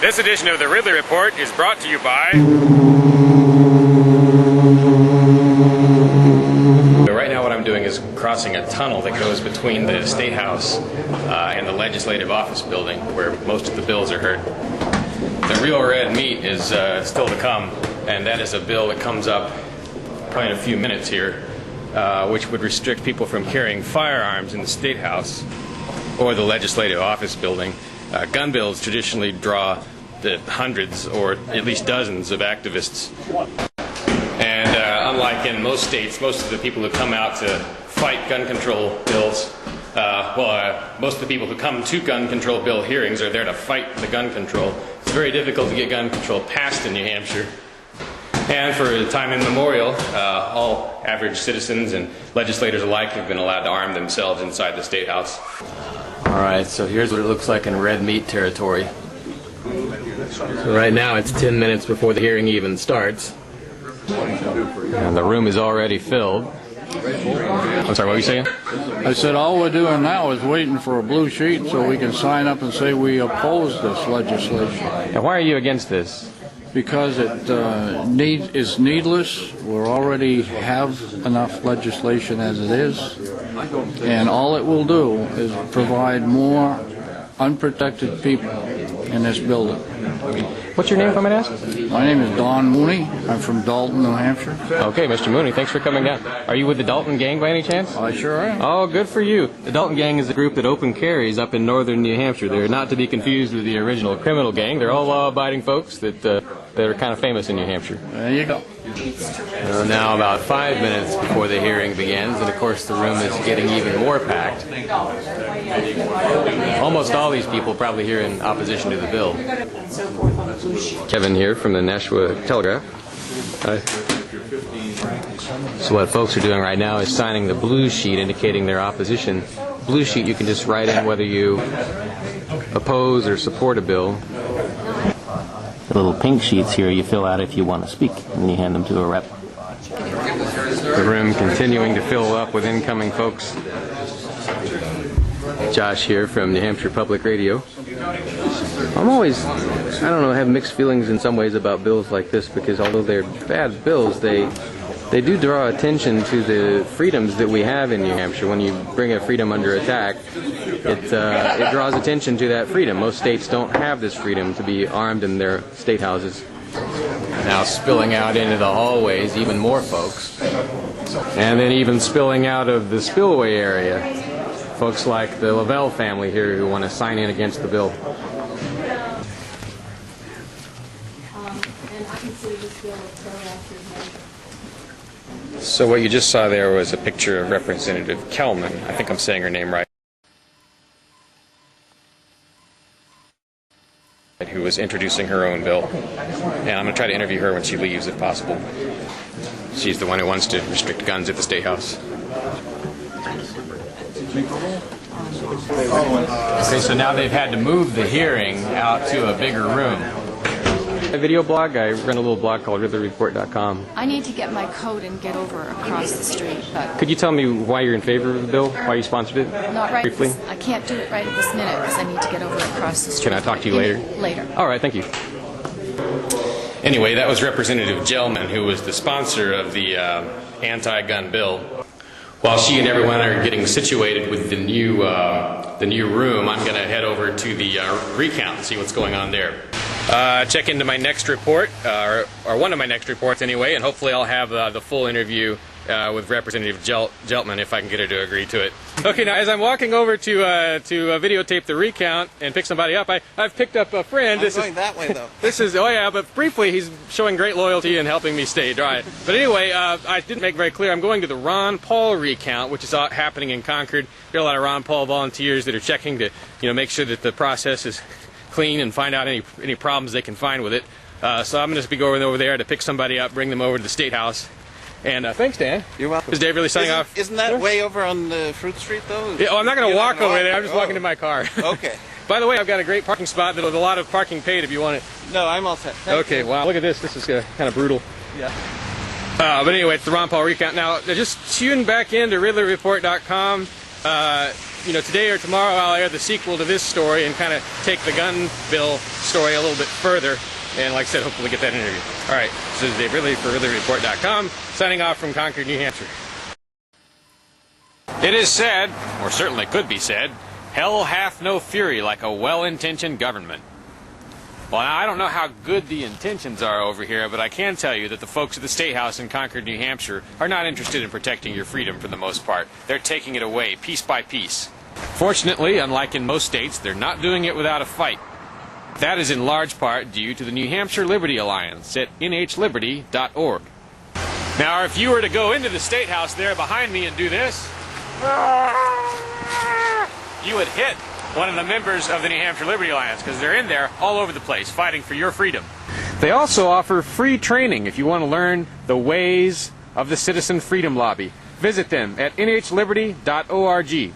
This edition of the Ridley Report is brought to you by... Right now what I'm doing is crossing a tunnel that goes between the State House and the Legislative Office building where most of the bills are heard. The real red meat is still to come, and that is a bill that comes up probably in a few minutes here, which would restrict people from carrying firearms in the State House or the Legislative Office building. Gun bills traditionally draw the hundreds or at least dozens of activists. And unlike in most states, most of the people who come out to fight gun control bills, most of the people who come to gun control bill hearings are there to fight the gun control. It's very difficult to get gun control passed in New Hampshire. And for a time immemorial, all average citizens and legislators alike have been allowed to arm themselves inside the State House. All right, so here's what it looks like in red meat territory. So right now it's 10 minutes before the hearing even starts. And the room is already filled. I'm sorry, what were you saying? I said all we're doing now is waiting for a blue sheet so we can sign up and say we oppose this legislation. And why are you against this? Because it is needless. We already have enough legislation as it is. And all it will do is provide more unprotected people in this building. What's your name, if I might ask? My name is Don Mooney. I'm from Dalton, New Hampshire. Okay, Mr. Mooney, thanks for coming down. Are you with the Dalton gang by any chance? I sure am. Oh, good for you. The Dalton gang is a group that open carries up in northern New Hampshire. They're not to be confused with the original criminal gang. They're all law-abiding folks that are kind of famous in New Hampshire. There you go. Now about 5 minutes before the hearing begins, and of course the room is getting even more packed. Almost all these people probably here in opposition to the bill. Kevin here from the Nashua Telegraph. So what folks are doing right now is signing the blue sheet indicating their opposition. Blue sheet you can just write in whether you oppose or support a bill. The little pink sheets here you fill out if you want to speak, and you hand them to a rep. The room continuing to fill up with incoming folks. Josh here from New Hampshire Public Radio. I'm always, I have mixed feelings in some ways about bills like this, because although they're bad bills, they do draw attention to the freedoms that we have in New Hampshire. When you bring a freedom under attack, it draws attention to that freedom. Most states don't have this freedom to be armed in their state houses. Now spilling out into the hallways, even more folks. And then even spilling out of the spillway area. Folks like the Lavelle family here who want to sign in against the bill. So what you just saw there was a picture of Representative Kelman. I think I'm saying her name right. Who was introducing her own bill. And I'm going to try to interview her when she leaves, if possible. She's the one who wants to restrict guns at the State House. Okay, so now they've had to move the hearing out to a bigger room. A video blog, I run a little blog called ridleyreport.com. I need to get my coat and get over across the street, but... Could you tell me why you're in favor of the bill? Why you sponsored it? Not right briefly? I can't do it right at this minute because I need to get over across the street. Can I talk to you later? Later. All right, thank you. Anyway, that was Representative Gelman, who was the sponsor of the anti-gun bill. While she and everyone are getting situated with the new room, I'm going to head over to the recount and see what's going on there. Check into my next report, or one of my next reports anyway, and hopefully I'll have the full interview with Representative Geltman if I can get her to agree to it. Okay, now as I'm walking over to videotape the recount and pick somebody up, I've picked up a friend. I'm going that way though. This is, oh yeah, but briefly he's showing great loyalty and helping me stay dry. But anyway, I didn't make very clear, I'm going to the Ron Paul recount, which is happening in Concord. There are a lot of Ron Paul volunteers that are checking to make sure that the process is clean and find out any problems they can find with it. So I'm going to be going over there to pick somebody up, bring them over to the State House. And thanks, Dan. You're welcome. Is Dave really signing off? Isn't that way over on Fruit Street, though? Yeah, I'm not going to walk over there. I'm just walking to my car. Okay. By the way, I've got a great parking spot that with a lot of parking paid if you want it. No, I'm all set. Okay, wow. Look at this. This is kind of brutal. Yeah. But anyway, it's the Ron Paul recount. Now, just tune back in to ridleyreport.com. today or tomorrow I'll air the sequel to this story and kind of take the gun bill story a little bit further. And like I said, hopefully get that interview. All right, this is Dave Ridley for RidleyReport.com, signing off from Concord, New Hampshire. It is said, or certainly could be said, hell hath no fury like a well-intentioned government. Well, now, I don't know how good the intentions are over here, but I can tell you that the folks at the State House in Concord, New Hampshire are not interested in protecting your freedom for the most part. They're taking it away piece by piece. Fortunately, unlike in most states, they're not doing it without a fight. That is in large part due to the New Hampshire Liberty Alliance at nhliberty.org. Now, if you were to go into the State House there behind me and do this, you would hit one of the members of the New Hampshire Liberty Alliance, because they're in there all over the place fighting for your freedom. They also offer free training if you want to learn the ways of the Citizen Freedom Lobby. Visit them at nhliberty.org.